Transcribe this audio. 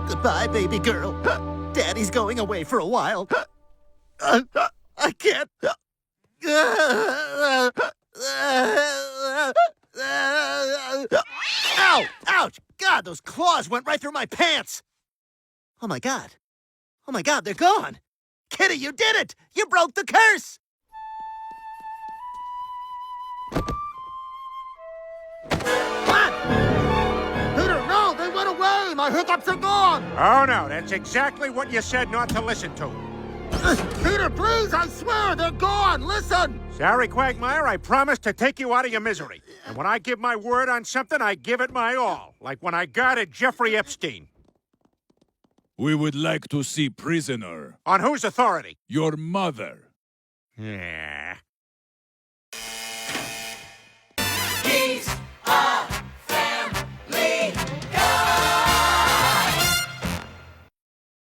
Goodbye, baby girl. Daddy's going away for a while. I can't. Ow! Ouch! God, those claws went right through my pants! Oh my God. Oh my God, they're gone! Kitty, you did it! You broke the curse! What? Peter, no! They went away! My hiccups are gone! Oh, no, that's exactly what you said not to listen to. Peter, please, I swear, they're gone! Listen! Sorry, Quagmire, I promise to take you out of your misery. And when I give my word on something, I give it my all. Like when I guarded Jeffrey Epstein. We would like to see prisoner. On whose authority? Your mother. Yeah.